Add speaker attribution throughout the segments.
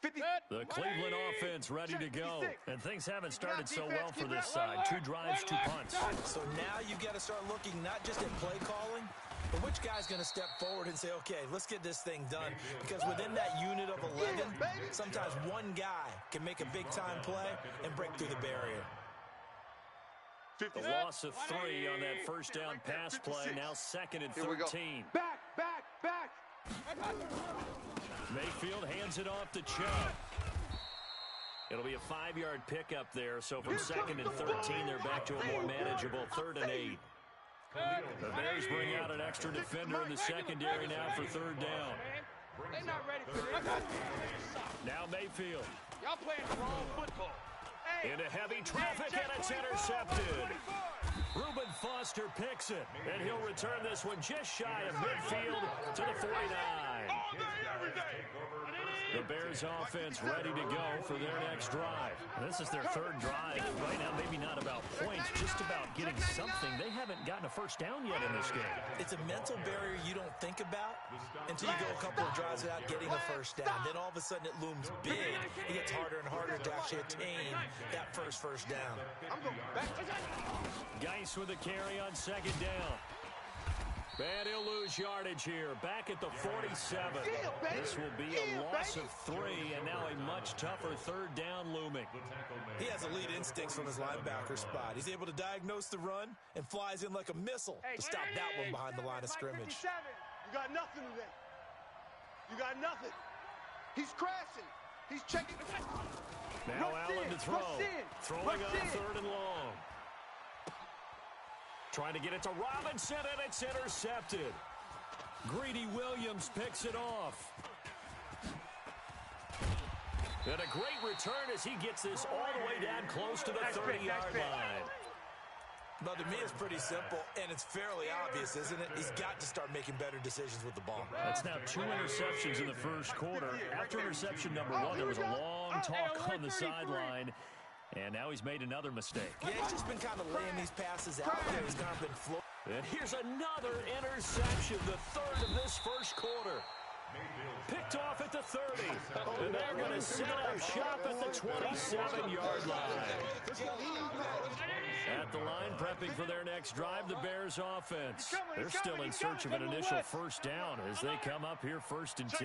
Speaker 1: The Cleveland offense ready to go. And things haven't started so well for this side. 2 drives, 2 punts.
Speaker 2: So now you've got to start looking not just at play calling, but which guy's going to step forward and say, okay, let's get this thing done. Because within that unit of 11, sometimes one guy can make a big-time play and break through the barrier.
Speaker 1: The loss of 3 on that first down pass play. Now 2nd and 13.
Speaker 3: Back.
Speaker 1: Mayfield hands it off to Chubb. It'll be a 5-yard pickup there. So from 2nd and 13, they're back to a more manageable 3rd and 8. The Bears bring out an extra defender in the secondary now for 3rd down.
Speaker 3: They're not ready for this.
Speaker 1: Now Mayfield.
Speaker 3: Y'all playing the wrong football.
Speaker 1: Into heavy traffic, and it's intercepted. Reuben Foster picks it, and he'll return this one just shy of midfield to the 49. The Bears offense ready to go for their next drive. This is their 3rd drive. Right now, maybe not about points, just about getting something. They haven't gotten a first down yet in this game.
Speaker 2: It's a mental barrier you don't think about until you go a couple of drives without getting a first down. Then all of a sudden it looms big. It gets harder and harder to actually attain that first down.
Speaker 1: Geis with the carry on 2nd down. And he'll lose yardage here. Back at the 47. This will be a loss of 3, and now a much tougher 3rd down looming.
Speaker 2: He has elite instincts from his linebacker spot. He's able to diagnose the run and flies in like a missile to stop that one behind the line of scrimmage.
Speaker 3: You got nothing today. You got nothing. He's crashing. He's checking.
Speaker 1: Now Allen to throw. Throwing on 3rd and long. Trying to get it to Robinson, and it's intercepted. Greedy Williams picks it off. And a great return as he gets this all the way down close to the 30-yard line.
Speaker 2: But to me, it's pretty simple, and it's fairly obvious, isn't it? He's got to start making better decisions with the ball.
Speaker 1: That's now 2 interceptions in the first quarter. After interception number 1, there was a long talk on the sideline. And now he's made another mistake.
Speaker 2: Yeah, he's just been kind of laying these passes out there. He's kind of been floating.
Speaker 1: And here's another interception, the 3rd of this first quarter. Picked off at the 30. And they're going to set up shop at the 27-yard line. At the line, prepping for their next drive, the Bears offense. They're still in search of an initial first down as they come up here 1st and 10.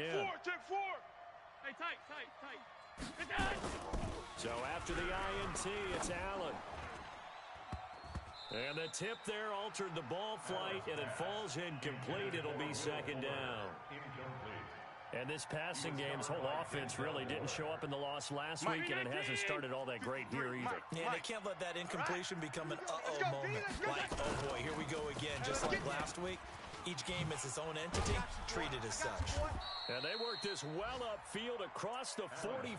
Speaker 3: Check 4. Hey, tight.
Speaker 1: So after the INT, it's Allen. And the tip there altered the ball flight, and it falls incomplete. It'll be 2nd down. And this passing game's whole offense really didn't show up in the loss last week, and it hasn't started all that great here either.
Speaker 2: Yeah, they can't let that incompletion become an uh-oh moment. Like, oh boy, here we go again, just like last week. Each game is its own entity, treated as such.
Speaker 1: And they work this well upfield across the 45.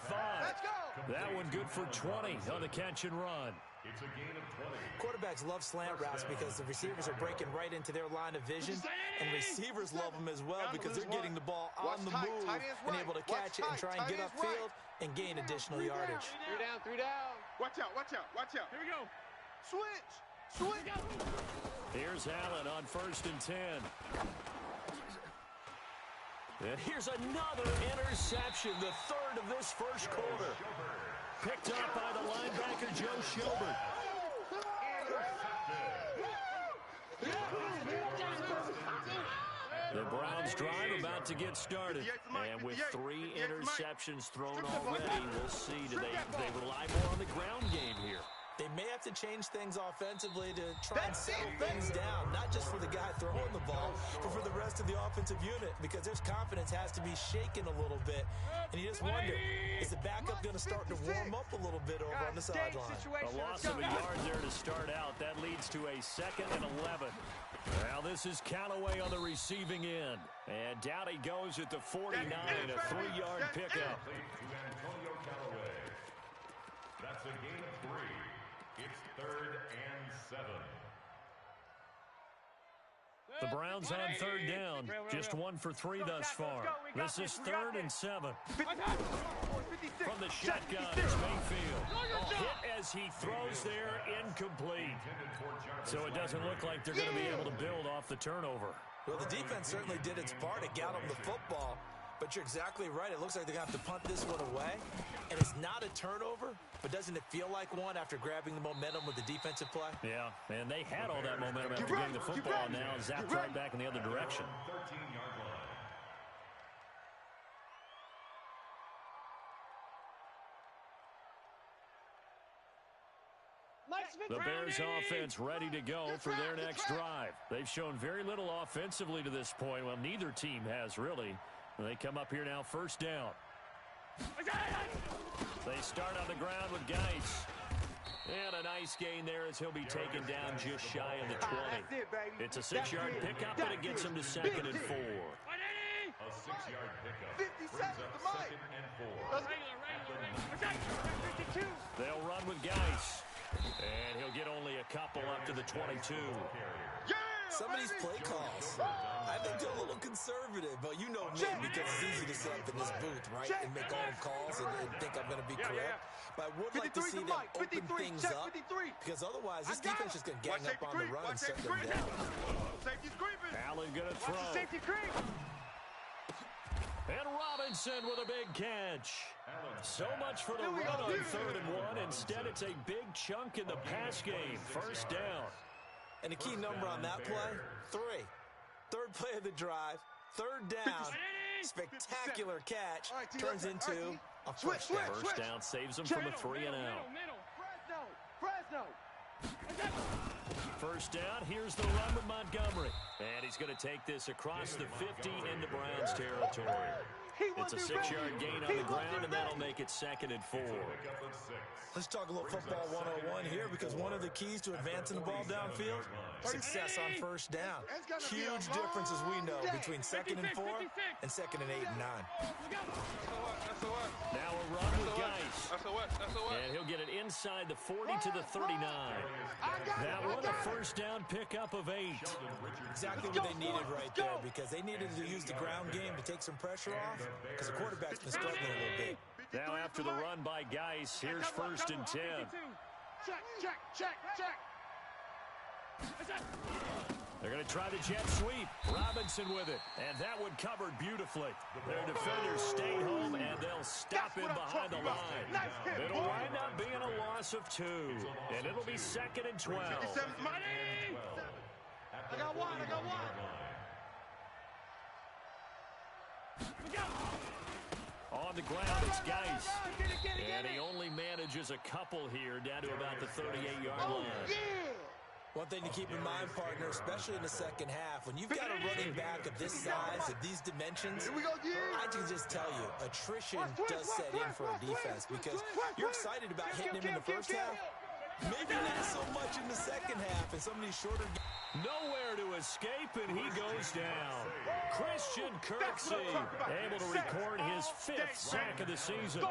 Speaker 1: That one good for 20 on the catch and run.
Speaker 4: It's a gain of 20.
Speaker 2: Quarterbacks love slant routes because the receivers are breaking right into their line of vision, and receivers love them as well because they're getting the ball on the move and able to catch it and try and get upfield and gain additional yardage.
Speaker 3: 3 down. Watch out. Here we go. Switch.
Speaker 1: Here's Allen on 1st and 10. And here's another interception, the 3rd of this first quarter. Picked up by the linebacker, Joe Schobert. The Browns drive about to get started. And with 3 interceptions thrown already, we'll see. Do they rely more on the ground game here?
Speaker 2: They may have to change things offensively to try and settle things down, not just for the guy throwing the ball, but for the rest of the offensive unit, because their confidence has to be shaken a little bit. And you just wonder, is the backup going to start to warm up a little bit over on the sideline?
Speaker 1: A loss of a yard there to start out. That leads to a 2nd and 11. Now this is Callaway on the receiving end. And down he goes at the 49, a 3-yard pickup.
Speaker 4: Antonio Callaway. That's a gain of 3. It's 3rd and 7.
Speaker 1: The Browns on 3rd down. Just 1 for 3 thus far. This is 3rd and 7. From the shotgun, it's Mayfield. Hit as he throws there, incomplete. So it doesn't look like they're going to be able to build off the turnover.
Speaker 2: Well, the defense certainly did its part. It got them the football. But you're exactly right. It looks like they're going to have to punt this one away. And it's not a turnover, but doesn't it feel like one after grabbing the momentum with the defensive play?
Speaker 1: Yeah, and they had all that momentum after getting the football, and now zapped right back in the other direction.
Speaker 4: 13-yard line.
Speaker 1: The Bears offense ready to go for their next drive. They've shown very little offensively to this point. Well, neither team has really. They come up here now, first down. They start on the ground with Geis. And a nice gain there as he'll be taken down just shy of the 20. It's a 6-yard pickup, and it gets him to 2nd and 4.
Speaker 4: A 6-yard pickup brings up 2nd and 4.
Speaker 1: They'll run with Geis. And he'll get only a couple up to the 22.
Speaker 2: Some of these play calls, I think they're a little conservative, but you know me, because it's easy to sit up in this booth, right, and make all the calls and think I'm going to be correct. But I would like to see them open things up, because otherwise this defense is going to gang up on the run and shut them down.
Speaker 1: Allen going to throw. And Robinson with a big catch. So much for the run on 3rd and 1. Instead, it's a big chunk in the pass game. First down.
Speaker 2: And the key number on that play, 3. Third play of the drive, 3rd down, spectacular catch, turns into a first down.
Speaker 1: First down saves them from a 3 and out. First down, here's the run with Montgomery. And he's going to take this across the 50 into Browns territory. It's a 6-yard gain on the ground, and that'll make it 2nd and 4.
Speaker 2: Let's talk a little football 101 here, because one of the keys to advancing the ball downfield, success on first down. Huge difference, as we know, between 2nd and 4 and 2nd and 8 and 9.
Speaker 1: Now a run with Geis. And he'll get it inside the 40 to the 39. That one a first down pickup of 8.
Speaker 2: Exactly what they needed right there, because they needed to use the ground game to take some pressure off, because the quarterback's been struggling a little bit.
Speaker 1: Now after the run by Geis, here's 1st and 10. They're going to try the jet sweep. Robinson with it. And that one covered beautifully. Their defenders stay home, and they'll stop him behind the line. It'll wind up being a loss of 2. And it'll be 2nd and 12.
Speaker 3: I got one.
Speaker 1: On the ground, it's Geis. And he only manages a couple here down to about the 38-yard line.
Speaker 2: One thing to keep in mind, partner, especially in the second half, when you've got a running back of this size, of these dimensions, I can just tell you, attrition does set in for a defense, because you're excited about hitting him in the first half. Maybe not so much in the second half, and some of these shorter games.
Speaker 1: Nowhere to escape, and he goes down. Christian Kirksey able to record his 5th sack of the season.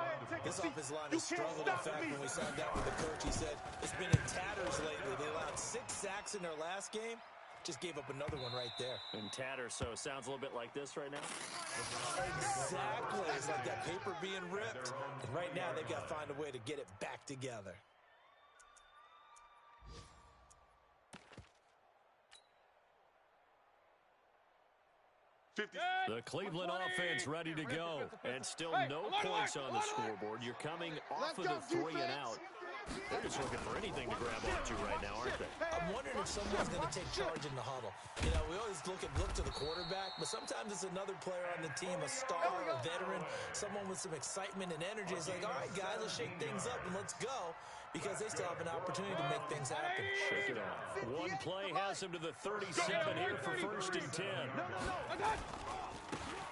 Speaker 2: This offensive line has struggled. In fact, when we sat down with the coach, he said it's been in tatters lately. They allowed 6 sacks in their last game. Just gave up another one right there.
Speaker 1: In tatters, so it sounds a little bit like this right now.
Speaker 2: Exactly. It's like that paper being ripped. And right now, they've got to find a way to get it back together.
Speaker 1: The Cleveland offense ready to go, and still no points on the scoreboard. You're coming off of the 3 and out. They're just looking for anything to grab onto right now, aren't they?
Speaker 2: I'm wondering if someone's going to take charge in the huddle. You know, we always look to the quarterback, but sometimes it's another player on the team, a star, a veteran, someone with some excitement and energy. It's like, all right, guys, let's shake things up and let's go, because they still have an opportunity to make things happen.
Speaker 1: Shake it off. One play has him to the 37 here for 1st and 10.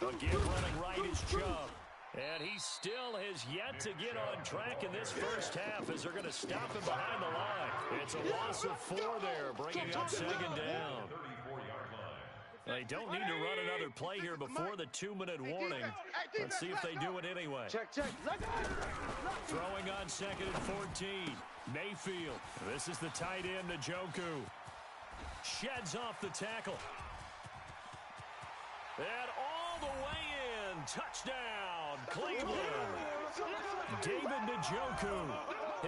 Speaker 1: Again, running right is Chubb. And he still has yet to get on track in this first half, as they're going to stop him behind the line. It's a loss of 4 there, bringing up 2nd down. They don't need to run another play here before the 2-minute warning. Let's see if they do it anyway. Throwing on 2nd and 14. Mayfield. This is the tight end, Njoku. Sheds off the tackle. And all the way in. Touchdown, Cleveland. David Njoku,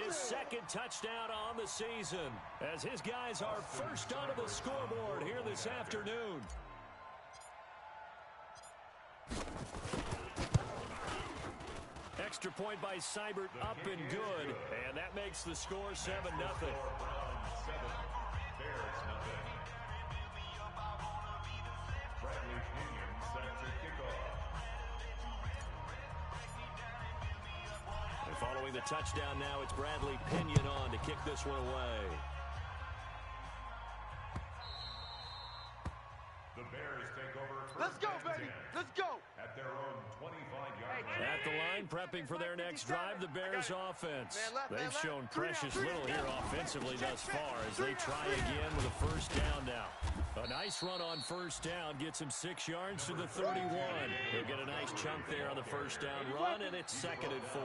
Speaker 1: his 2nd touchdown on the season, as his guys are first onto the scoreboard here this afternoon. extra point by Seibert up and good. And that makes the score 7-0.
Speaker 4: Bears nothing. Bradley Pinion set to kick off.
Speaker 1: And following the touchdown now, it's Bradley Pinion on to kick this one away.
Speaker 4: The Bears take over.
Speaker 3: Let's go, baby. Let's go.
Speaker 4: At their own 25-yard line.
Speaker 1: At the line, prepping for their next drive, the Bears offense. They've shown precious little here offensively thus far as they try again with a first down now. A nice run on first down gets him 6 yards to the 31. He'll get a nice chunk there on the first down run, and it's 2nd and 4.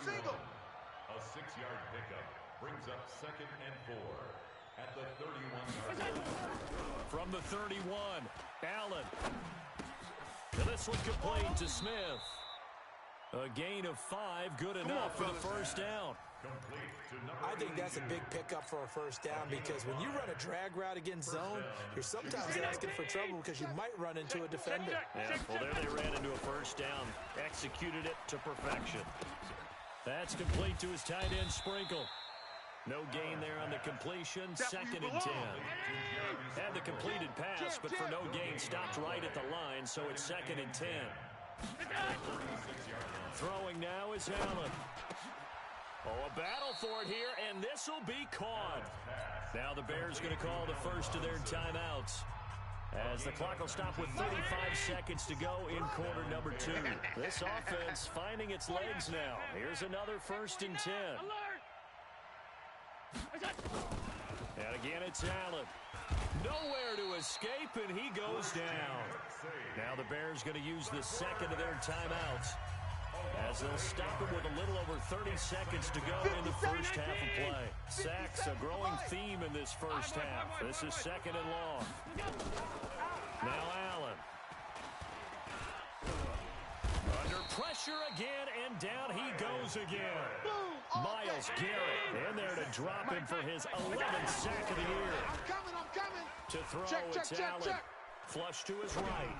Speaker 3: Single.
Speaker 4: A 6-yard pickup brings up 2nd and 4 at the 31-yard line.
Speaker 1: From the 31, Allen. And this one complete to Smith. A gain of 5, good enough for the first down.
Speaker 2: I think that's a big pickup for a first down because when you run a drag route against zone, you're sometimes asking for trouble because you might run into a defender.
Speaker 1: Yeah, well, there they ran into a first down, executed it to perfection. That's complete to his tight end, Sprinkle. No gain there on the completion, 2nd and 10. Had the completed pass, but for no gain, stopped right at the line, so it's 2nd and 10. Throwing now is Allen. Oh, a battle for it here, and this will be caught. Now the Bears going to call the first of their timeouts, as the clock will stop with 35 seconds to go in quarter number 2. This offense finding its legs now. Here's another 1st and 10. And again, it's Allen. Nowhere to escape, and he goes down. Now the Bears going to use the 2nd of their timeouts, as they'll stop him with a little over 30 seconds to go in the first half of play. Sacks, a growing theme in this first half. This is 2nd and long. Now Allen. Under pressure again, and down he goes again. Miles Garrett in there to drop him for his 11th sack of the year.
Speaker 3: I'm coming.
Speaker 1: To throw, it's Allen. Flush to his right.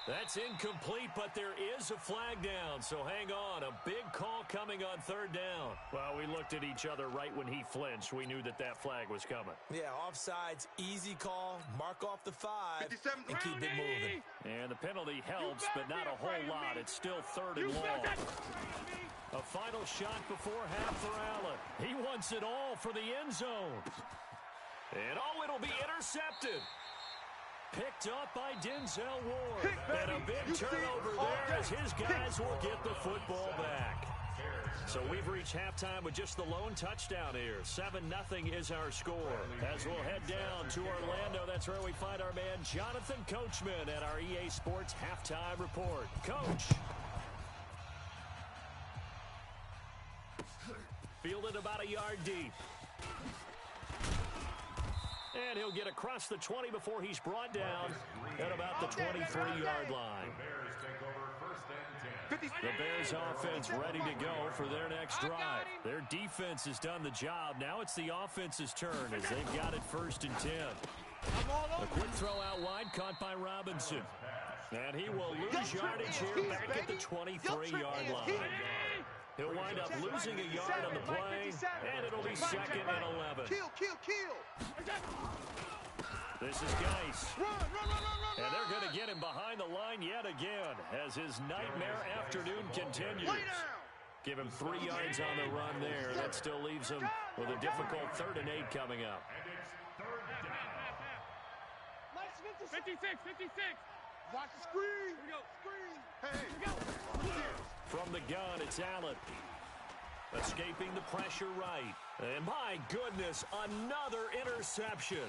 Speaker 1: That's incomplete, but there is a flag down, so hang on. A big call coming on 3rd down. Well, we looked at each other right when he flinched. We knew that that flag was coming.
Speaker 2: Yeah, offsides, easy call, mark off the 5, and keep it moving.
Speaker 1: And the penalty helps, but not a whole lot. It's still 3rd and long. A final shot before half for Allen. He wants it all for the end zone. And, oh, it'll be intercepted. Picked up by Denzel Ward. And a big turnover there as his guys will get the football back. So we've reached halftime with just the lone touchdown here. 7-0 is our score. As we'll head down to Orlando, that's where we find our man Jonathan Coachman at our EA Sports Halftime Report. Coach. Fielded about a yard deep. And he'll get across the 20 before he's brought down at about the 23-yard line. The Bears offense ready to go for their next drive. Their defense has done the job. Now it's the offense's turn as they've got it 1st and 10. A quick throw out wide caught by Robinson. And he will lose yardage here back at the 23-yard line. He'll wind up losing a yard on the play, and it'll be 2nd and 11.
Speaker 3: Kill.
Speaker 1: This is Geis. And they're going to get him behind the line yet again as his nightmare afternoon continues. Give him 3 yards on the run there. That still leaves him with a difficult 3rd and 8 coming up.
Speaker 5: 56.
Speaker 3: Watch the screen. Here we go. Screen. Hey. Here we go.
Speaker 1: From the gun, it's Allen. Escaping the pressure right. And my goodness, another interception.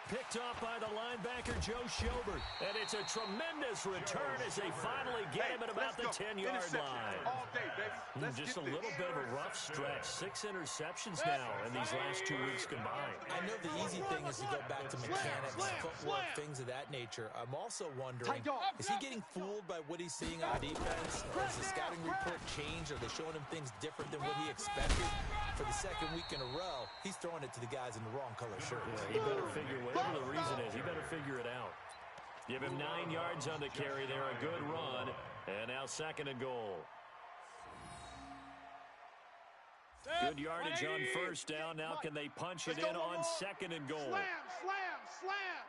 Speaker 1: Picked off by the linebacker, Joe Schobert. And it's a tremendous return as they finally get him at about the 10-yard line.
Speaker 3: All day, baby.
Speaker 1: Just a little bit of a rough stretch. 6 interceptions now in these last 2 weeks combined.
Speaker 2: I know the easy thing is to go back to mechanics, footwork, things of that nature. I'm also wondering, is he getting fooled by what he's seeing on defense? Has the scouting report changed? Are they showing him things different than what he expected? For the 2nd week in a row, he's throwing it to the guys in the wrong color shirts.
Speaker 1: Yeah, he better figure, whatever the reason is, he better figure it out. Give him 9 yards on the carry there, a good run. And now 2nd and goal. Good yardage on 1st down. Now can they punch it in on 2nd and goal?
Speaker 3: Slam.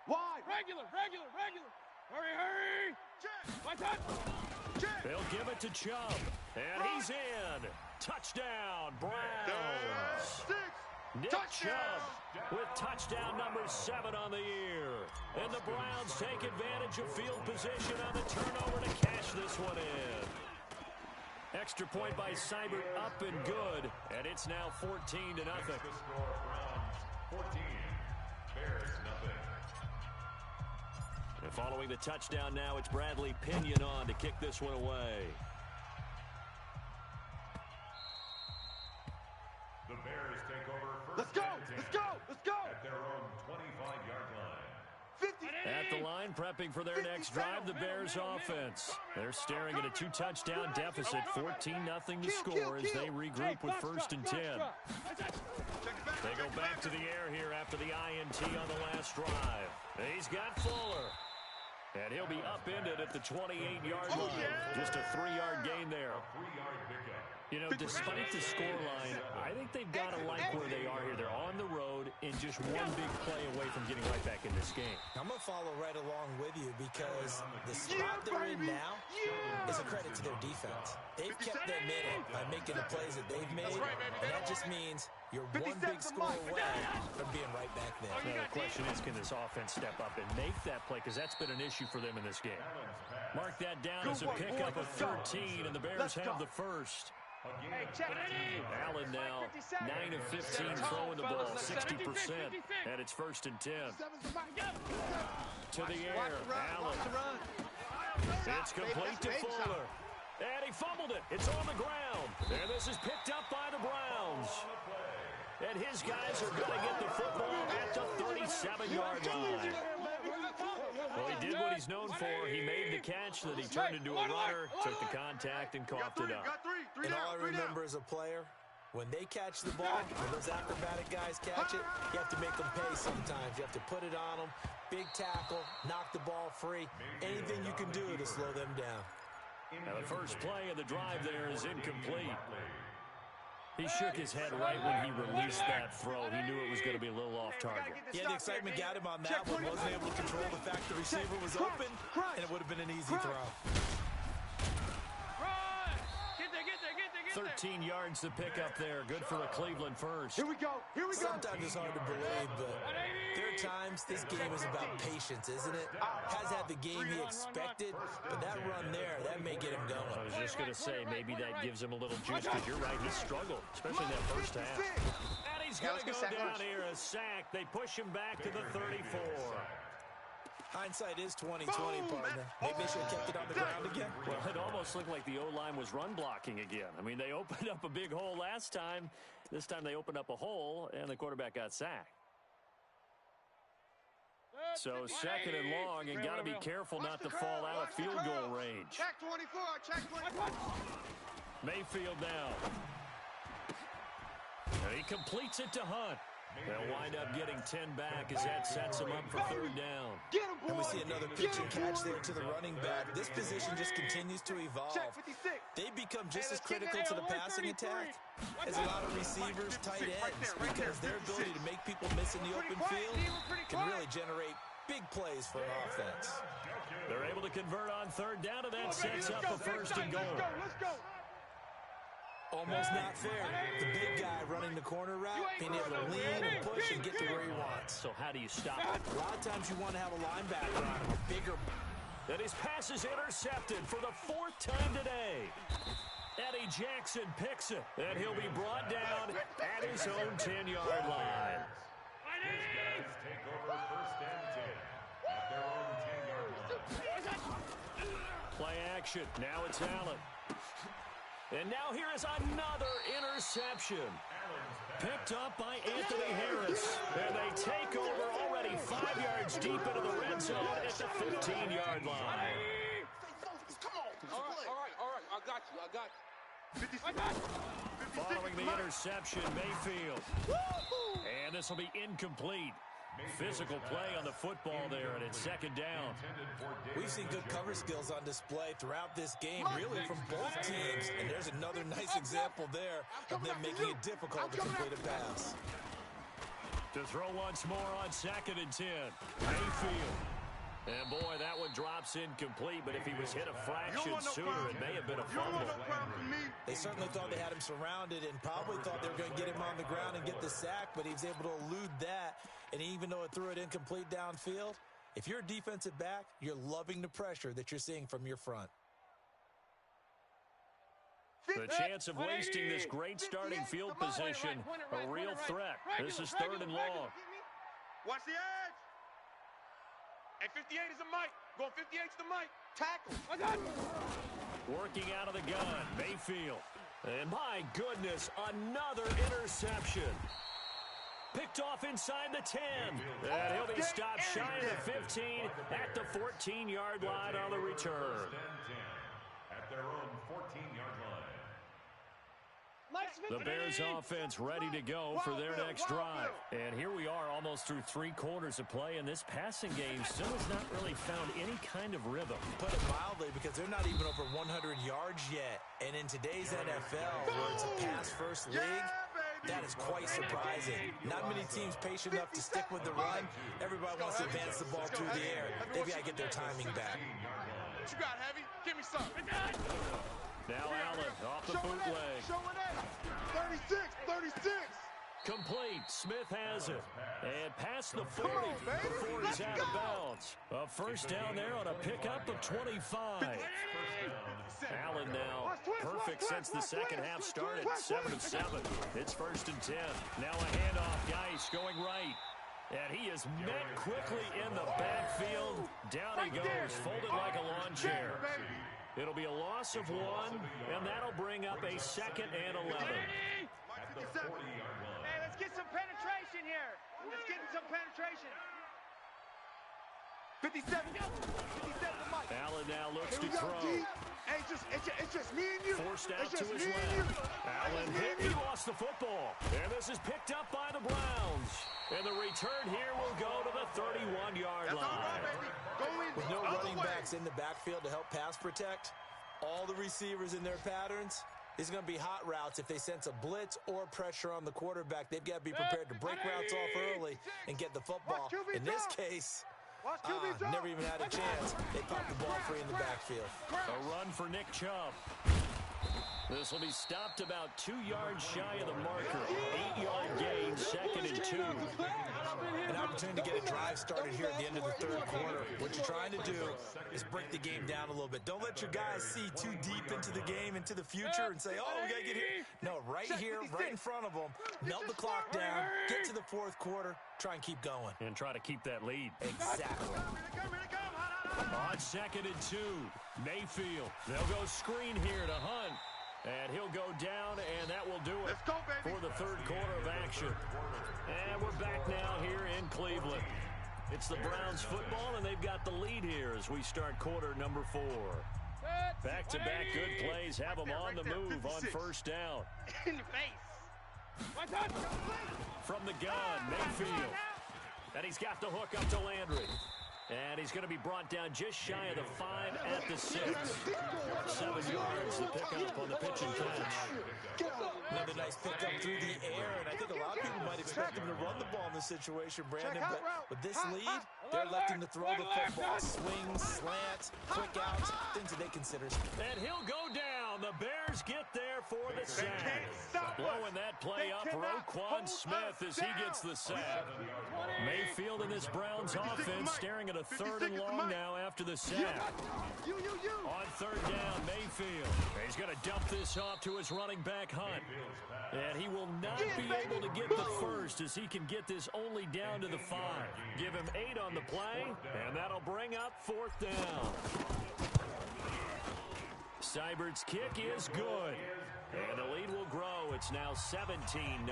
Speaker 3: Wide.
Speaker 5: Regular. Hurry. Check.
Speaker 1: They'll give it to Chubb. And he's in. Touchdown, Browns. Nick Chubb with touchdown number 7 on the year. And the Browns take advantage of field position on the turnover to cash this one in. Extra point by Seibert up and good. And it's now 14-0.
Speaker 4: The score, Browns 14, Bears nothing.
Speaker 1: And following the touchdown now, it's Bradley Pinion on to kick this one away.
Speaker 4: The Bears take over
Speaker 3: Let's
Speaker 4: first
Speaker 3: go.
Speaker 4: at their own 25-yard line.
Speaker 3: 50.
Speaker 1: At the line, prepping for their next drive, the Bears offense. They're staring at a 2-touchdown deficit, 14-0 to score as they regroup with 1st and 10. They go back to the air here after the INT on the last drive. He's got Fuller. And he'll be upended at the 28-yard line. Just a 3-yard gain there.
Speaker 4: A 3-yard pickup.
Speaker 1: You know, despite the scoreline, I think they've got to like where they are here. They're on the road and just one big play away from getting right back in this game.
Speaker 2: I'm going to follow right along with you because the spot they're in now is a credit to their defense. They've kept them in it by making the plays that they've made, and that just means you're one big score away from being right back there.
Speaker 1: Now, the question is, can this offense step up and make that play? Because that's been an issue for them in this game. Mark that down as a pickup of 13, and the Bears have the first.
Speaker 5: Hey, check it.
Speaker 1: Allen now 9 of 15 throwing the ball, 60%, and it's 1st and 10. To the air, Allen. It's complete to Fuller. And he fumbled it. It's on the ground. And this is picked up by the Browns. And his guys are going to get the football at the 37-yard line. Well, he did what he's known for. He made the catch that he turned into a runner, took the contact, and coughed it up.
Speaker 2: And all I remember as a player, when they catch the ball, when those acrobatic guys catch it, you have to make them pay sometimes. You have to put it on them, big tackle, knock the ball free, anything you can do to slow them down.
Speaker 1: Now, the first play of the drive there is incomplete. He shook his head right when he released that throw. He knew it was going to be a little off target.
Speaker 2: Yeah, the excitement got him on that one. Wasn't able to control the fact the receiver was open, and it would have been an easy throw.
Speaker 1: 13 yards to pick up there. Good for the Cleveland first.
Speaker 3: Here we go.
Speaker 2: Sometimes it's hard to believe, but there are times this game is about patience, isn't it? Has had the game he expected, but that run there, that may get him going.
Speaker 1: I was just going to say, maybe that gives him a little juice, because you're right, he struggled, especially in that first half. And he's going to go down here, a sack. They push him back to the 34.
Speaker 2: Hindsight is 20/20, partner. Maybe they should have kept it on the ground again.
Speaker 1: Well, it almost looked like the O-line was run blocking again. I mean, they opened up a big hole last time. This time they opened up a hole, and the quarterback got sacked. So 2nd and long, and got to be careful not to fall out of field goal range.
Speaker 3: Check 24.
Speaker 1: Mayfield now. And he completes it to Hunt. They'll wind up getting 10 back as that sets them up for 3rd down.
Speaker 2: And we see another pitch and catch there to the running back. This position just continues to evolve. They become just as critical to the passing attack as a lot of receivers, tight ends, because their ability to make people miss in the open field can really generate big plays for an offense.
Speaker 1: They're able to convert on 3rd down, and that sets up a 1st and goal.
Speaker 5: Let's go.
Speaker 2: Almost not fair. The big guy running the corner route, being able to lean and push and get to where he wants.
Speaker 1: So how do you stop it?
Speaker 2: A lot of times you want to have a linebacker on him, a bigger.
Speaker 1: And his pass is intercepted for the 4th time today. Eddie Jackson picks it, and he'll be brought down at his own 10-yard line.
Speaker 4: His guys take over 1st and 10 at their own 10-yard line.
Speaker 1: Play action. Now it's Allen. And now here is another interception. Picked up by Anthony Harris. And they take over already 5 yards deep into the red zone at the 15-yard line.
Speaker 5: All right. I got you.
Speaker 1: Following the interception, Mayfield. And this will be incomplete. Physical play on the football there, and it's second down.
Speaker 2: We've seen good cover skills on display throughout this game, really from both teams. And there's another nice example there of them making it difficult to complete a pass.
Speaker 1: To throw once more on 2nd and 10. Mayfield. And boy, that one drops incomplete, but if he was hit a fraction sooner, it may have been a fumble.
Speaker 2: They certainly thought they had him surrounded and probably thought they were going to get him on the ground and get the sack, but he was able to elude that. And even though it threw it incomplete downfield, if you're a defensive back, you're loving the pressure that you're seeing from your front.
Speaker 1: The chance of wasting this great starting field position, a real threat. This is 3rd and long.
Speaker 5: Watch the edge. Hey, 58 is the mic. Going 58 to the mic. Tackle.
Speaker 1: Working out of the gun, Mayfield. And my goodness, another interception. Picked off inside the 10. And he'll be stopped shy of the 15 at the 14-yard line on the return.
Speaker 4: At their own 14-yard line.
Speaker 1: The Bears offense ready to go for their next drive. And here we are almost through 3 quarters of play, and this passing game still has not really found any kind of rhythm.
Speaker 2: Put it mildly, because they're not even over 100 yards yet. And in today's NFL, where it's a pass-first league, that is quite surprising. Not many teams patient enough to stick with the run. Everybody wants to advance the ball through the air. They've got to get their timing back.
Speaker 5: What you got, Heavy? Give me some.
Speaker 1: Now Allen off the bootleg.
Speaker 3: 36, 36.
Speaker 1: Complete. Smith has it. And past the 40 before he's out of bounds. A first down there on a pickup of 25. Allen now perfect since the second half started. 7 of 7. It's 1st and 10. Now a handoff. Geis going right. And he is met quickly in the backfield. Down he goes, folded like a lawn chair. It'll be a loss of 1, and that'll bring up a 2nd and 11.
Speaker 5: Hey, let's get some penetration here. Let's get some penetration. 57. 57 to Mike.
Speaker 1: Allen now looks to throw.
Speaker 3: Hey, it's just me and you.
Speaker 1: Forced out to his left. Allen hit. He lost the football. And this is picked up by the Browns. And the return here will go to the 31-yard line.
Speaker 2: With no running backs in the backfield to help pass protect, all the receivers in their patterns, it's going to be hot routes. If they sense a blitz or pressure on the quarterback, they've got to be prepared to break routes off early and get the football. In this case, never even had a chance. They popped the ball free in the backfield.
Speaker 1: A run for Nick Chubb. This will be stopped about 2 yards shy of the marker. 8-yard gain, 2nd and 2.
Speaker 2: An opportunity to get a drive started here at the end of the 3rd quarter. What you're trying to do is break the game down a little bit. Don't let your guys see too deep into the game, into the future, and say, oh, we got to get here. No, right here, right in front of them. Melt the clock down, get to the 4th quarter, try and keep going.
Speaker 1: And try to keep that lead.
Speaker 2: Exactly.
Speaker 1: On 2nd and 2, Mayfield. They'll go screen here to Hunt. And he'll go down, and that will do it for the 3rd quarter of action. And we're back now here in Cleveland. It's the Browns football, and they've got the lead here as we start quarter number 4. Back-to-back good plays have them on the move on 1st down.
Speaker 5: In the face.
Speaker 1: From the gun, Mayfield. And he's got the hook up to Landry. And he's going to be brought down just shy of the 5 at the 6. 7 yards, the pickup on the pitch and catch.
Speaker 2: Another nice pickup through the air, and I think a lot of people might expect him to run the ball in this situation, Brandon, but with this lead, they're electing to throw the football. Swings, slants, quick outs, things that they consider.
Speaker 1: And he'll go down. The Bears get there for the sack. Blowing that play up, Roquan Smith as he gets the sack. Mayfield in this Browns offense staring at a 3rd and long now after the sack. On 3rd down, Mayfield. He's going to dump this off to his running back, Hunt. And he will not be able to get the first as he can get this only down to the 5. Give him 8 on the play, and that'll bring up 4th down. Seibert's kick is good. And the lead will grow. It's now 17-0.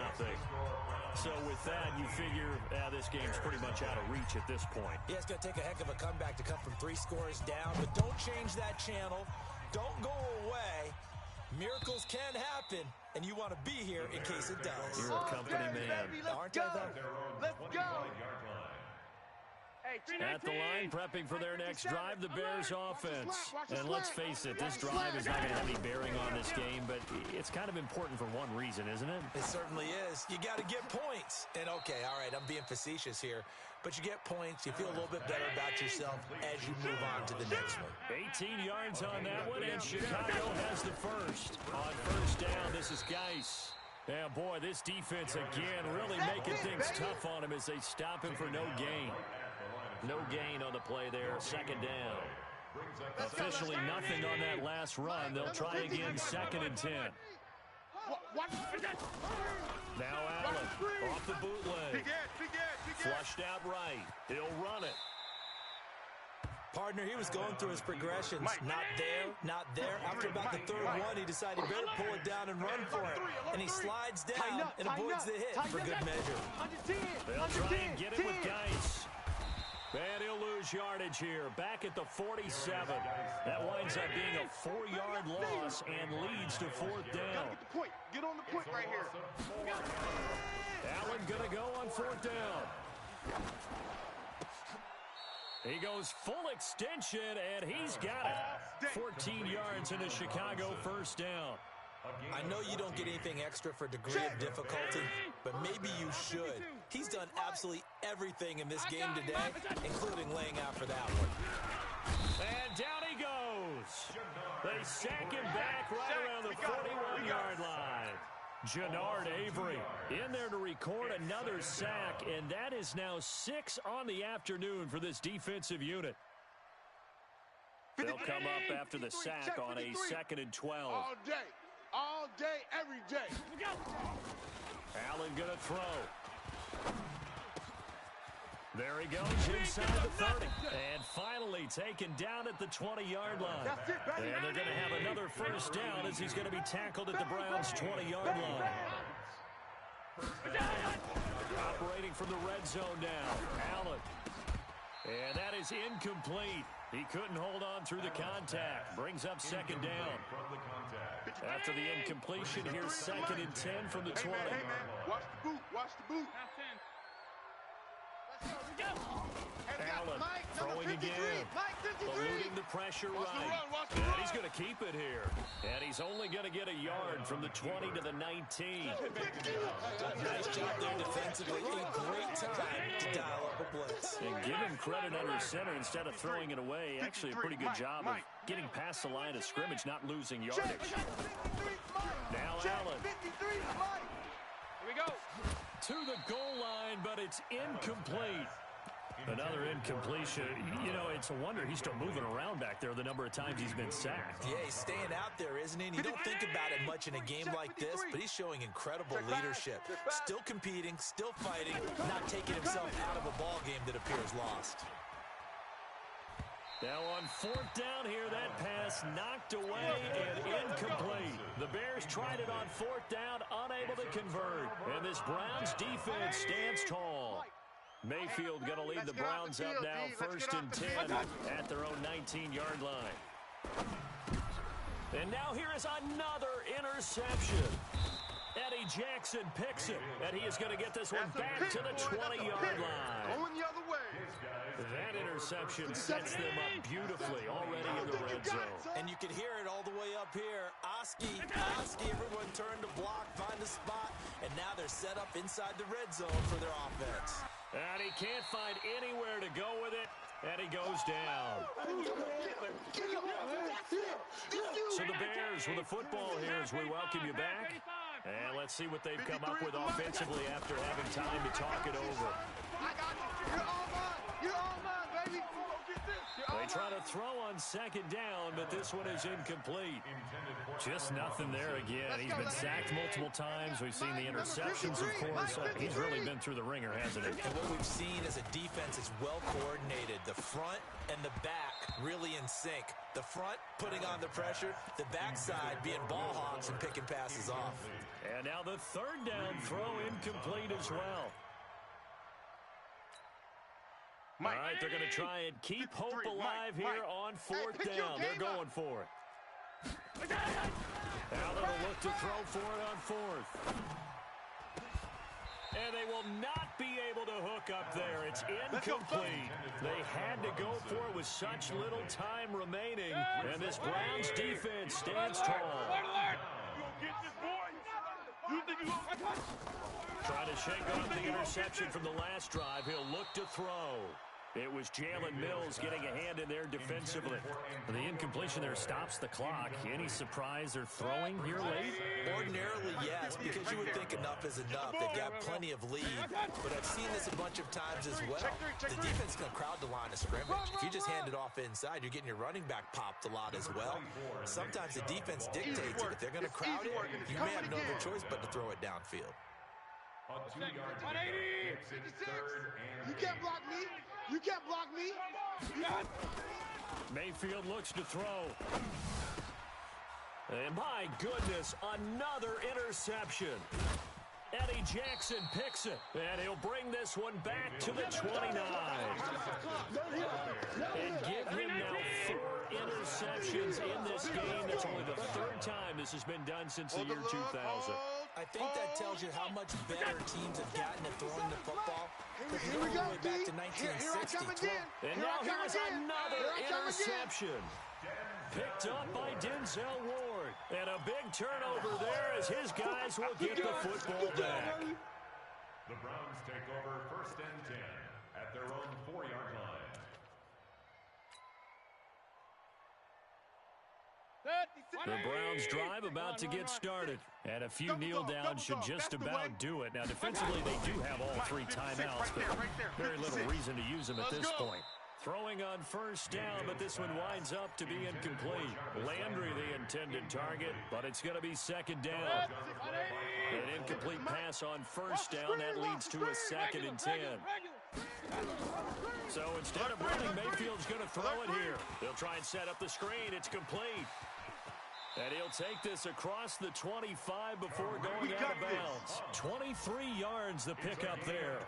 Speaker 1: So with that, you figure this game's pretty much out of reach at this point.
Speaker 2: Yeah, it's going to take a heck of a comeback to come from 3 scores down. But don't change that channel. Don't go away. Miracles can happen, and you want to be here in case it does.
Speaker 1: You're a company man.
Speaker 3: Baby,
Speaker 2: Aren't I, though?
Speaker 3: Let's go.
Speaker 1: At the line, prepping for their next drive, the Bears offense. And let's face it, this drive is not going to have any bearing on this game, but it's kind of important for one reason, isn't it?
Speaker 2: It certainly is. You got to get points. And, okay, all right, I'm being facetious here, but you get points. You feel a little bit better about yourself as you move on to the next one.
Speaker 1: 18 yards on that one, and Chicago has the first. On first down, this is Geis. Yeah, boy, this defense again really making things tough on him as they stop him for no gain. No gain on the play there, second down. Officially nothing on that last run. They'll try again, 2nd and 10. Now Allen, off the bootleg. Flushed out right. He'll run it.
Speaker 2: Partner, he was going through his progressions. Not there. After about the third one, he decided he better pull it down and run for it. And he slides down and avoids the hit for good measure.
Speaker 1: They'll try and get it with Geis. And he'll lose yardage here. Back at the 47. That winds up being a 4-yard loss and leads to 4th down.
Speaker 5: Get on the point right here.
Speaker 1: Allen going to go on 4th down. He goes full extension, and he's got it. 14 yards in a Chicago first down.
Speaker 2: I know you don't get anything extra for degree of difficulty, but maybe you should. He's done absolutely everything in this game today, including laying out for that one.
Speaker 1: And down he goes. They sack him back right around the 41-yard line. Jannard Avery in there to record another sack, and that is now 6 on the afternoon for this defensive unit. They'll come up after the sack on a 2nd and 12.
Speaker 3: All day, every day.
Speaker 1: Allen gonna throw. There he goes inside the 30. And finally taken down at the 20-yard line. And they're going to have another first down as he's going to be tackled at the Browns' 20-yard line. Operating from the red zone now. Allen. And that is incomplete. He couldn't hold on through the contact. Brings up 2nd down. After the incompletion, here's 2nd and 10 from the 20.
Speaker 5: Hey, man. Watch the boot. Watch the boot.
Speaker 1: Allen throwing again. Eluding the pressure right. And he's going to keep it here. And he's only going to get a yard from the 20 to the 19.
Speaker 2: Nice job there defensively. A great time to dial up a blitz.
Speaker 1: And give him credit under center instead of throwing it away. Actually a pretty good job of getting past the line of scrimmage, not losing yardage. Now Allen.
Speaker 5: Here we go.
Speaker 1: To the goal line, but it's incomplete. Another incompletion. You know, it's a wonder he's still moving around back there the number of times he's been sacked.
Speaker 2: Yeah, he's staying out there, isn't he? And you don't think about it much in a game like this, but he's showing incredible leadership. Still competing, still fighting, not taking himself out of a ball game that appears lost.
Speaker 1: Now on 4th down here, that pass knocked away and incomplete. The Bears tried it on 4th down, unable to convert. And this Browns defense stands tall. Mayfield going to lead the Browns up now, 1st and 10 at their own 19-yard line. And now here is another interception. Eddie Jackson picks it, and he is going to get this one back to the 20-yard line.
Speaker 5: Going the other way.
Speaker 1: That interception sets them up beautifully already in the red zone.
Speaker 2: And you can hear it all the way up here. Oski, everyone turned to block, find a spot, and now they're set up inside the red zone for their offense.
Speaker 1: And he can't find anywhere to go with it, and he goes down. So the Bears with the football here as we welcome you back. And let's see what they've come up with offensively after having time to talk it over.
Speaker 3: I got you. You're all mine, baby.
Speaker 1: They try to throw on 2nd down, but this one is incomplete. Just nothing there again. He's been sacked multiple times. We've seen the interceptions, of course. He's really been through the ringer, hasn't he?
Speaker 2: And what we've seen as a defense is well coordinated. The front and the back really in sync. The front putting on the pressure, the backside being ball hawks and picking passes off.
Speaker 1: And now the 3rd down throw incomplete as well. All right, they're going to try and keep hope alive here on 4th down. They're going for it. Now they'll look to throw for it on 4th. And they will not be able to hook up there. It's incomplete. They had to go for it with such little time remaining. And this Browns defense stands tall. Trying to shake off the interception from the last drive. He'll look to throw. It was Jalen Mills getting a hand in there defensively.
Speaker 2: The incompletion there stops the clock. Any surprise they're throwing here late?
Speaker 6: Ordinarily, yes, because you would think enough is enough. They've got plenty of lead, but I've seen this a bunch of times as well. The defense can crowd the line of scrimmage. If you just hand it off inside, you're getting your running back popped a lot as well. Sometimes the defense dictates it. If they're going to crowd it, you may have no other choice but to throw it downfield.
Speaker 4: A 2-yard line. It's 3rd and
Speaker 3: You can't block me. You can't block me.
Speaker 1: Mayfield looks to throw. And my goodness, another interception. Eddie Jackson picks it, and he'll bring this one back to the 29. And give him now 4 interceptions in this game. That's only the 3rd time this has been done since the year 2000.
Speaker 2: I think that tells you how much better teams have gotten at throwing the football.
Speaker 3: Here we go,
Speaker 2: back
Speaker 3: D.
Speaker 2: to
Speaker 3: Here I come
Speaker 2: 1960.
Speaker 3: again.
Speaker 1: And now here's another interception. Picked up by Denzel Ward. And a big turnover there as his guys will get the football back.
Speaker 4: the Browns take over 1st and 10 at their own 4-yard line.
Speaker 1: The Browns drive about to get started. And a few kneel downs should just about do it. Now, defensively, they do have all 3 timeouts, but very little reason to use them at this point. Throwing on 1st down, but this one winds up to be incomplete. Landry, the intended target, but it's going to be 2nd down. An incomplete pass on 1st down. That leads to a 2nd and 10. So instead of running, Mayfield's going to throw it here. They'll try and set up the screen. It's complete. And he'll take this across the 25 before going out of bounds. 23 yards the pickup there.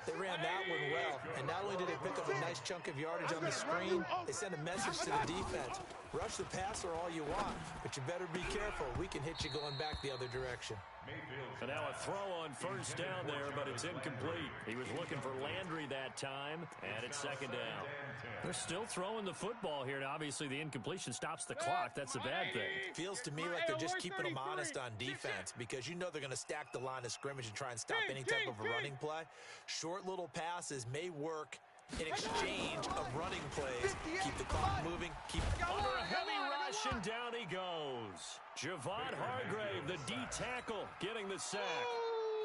Speaker 2: They ran that one well, and not only did they pick up a nice chunk of yardage on the screen, they sent a message to the defense. Rush the passer all you want, but you better be careful. We can hit you going back the other direction.
Speaker 1: And now a throw on 1st down there, but it's incomplete. He was looking for Landry that time, and it's 2nd down.
Speaker 2: They're still throwing the football here, and obviously the incompletion stops the clock. That's a bad thing.
Speaker 6: Feels to me like they're just keeping them honest on defense because you know they're going to stack the line of scrimmage and try and stop any type of a running play. Short little passes may work in exchange of running plays. Keep the clock moving. Keep
Speaker 1: under a heavy rush, and down he goes. Javon Hargrave, the D tackle, getting the sack.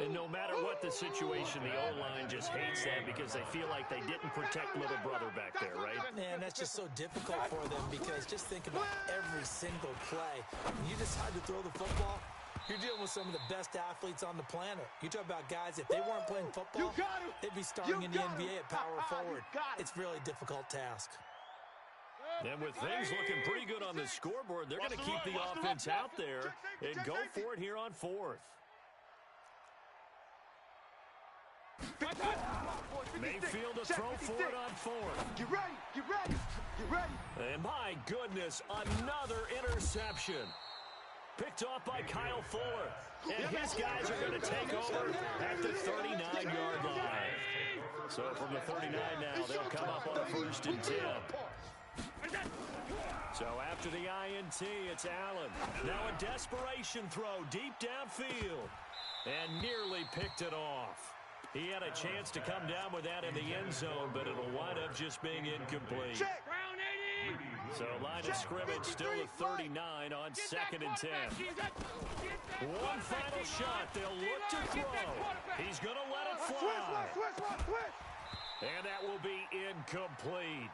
Speaker 1: And no matter what the situation, the O-line just hates that because they feel like they didn't protect little brother back there, right?
Speaker 2: Man, that's just so difficult for them because just think about every single play. When you decide to throw the football, you're dealing with some of the best athletes on the planet. You talk about guys, if they weren't playing football, they'd be starting in the NBA at power forward. It's a really difficult task.
Speaker 1: And with things looking pretty good on the scoreboard, they're going to keep the offense out there and go for it here on 4th. Mayfield to throw for it on 4th.
Speaker 3: Get ready, get ready, get ready.
Speaker 1: And my goodness, another interception. Picked off by Kyle Fuller. And his guys are going to take over at the 39-yard line. So from the 39 now, they'll come up on 1st and 10. So after the INT, it's Allen. Now a desperation throw deep downfield. And nearly picked it off. He had a chance to come down with that in the end zone, but it'll wind up just being incomplete. So line of scrimmage still at 39 on 2nd and 10. One final shot. They'll look to throw. He's going to let it fly. And that will be incomplete.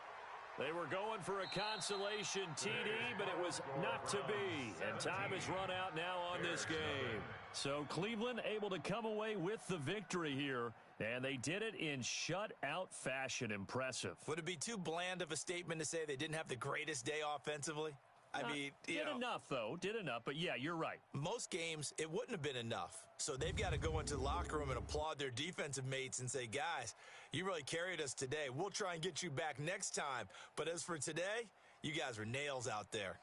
Speaker 1: They were going for a consolation TD, but it was not to be. And time has run out now on this game. So Cleveland able to come away with the victory here, and they did it in shutout fashion. Impressive.
Speaker 6: Would it be too bland of a statement to say they didn't have the greatest day offensively? I mean,
Speaker 1: did enough, though. Did enough. But, yeah, you're right.
Speaker 6: Most games, it wouldn't have been enough. So they've got to go into the locker room and applaud their defensive mates and say, guys, you really carried us today. We'll try and get you back next time. But as for today, you guys were nails out there.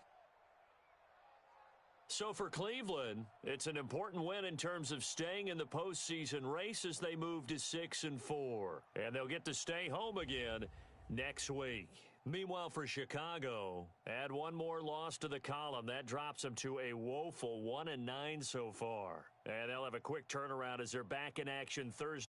Speaker 1: So for Cleveland, it's an important win in terms of staying in the postseason race as they move to 6-4. And they'll get to stay home again next week. Meanwhile, for Chicago, add one more loss to the column. That drops them to a woeful 1-9 so far. And they'll have a quick turnaround as they're back in action Thursday.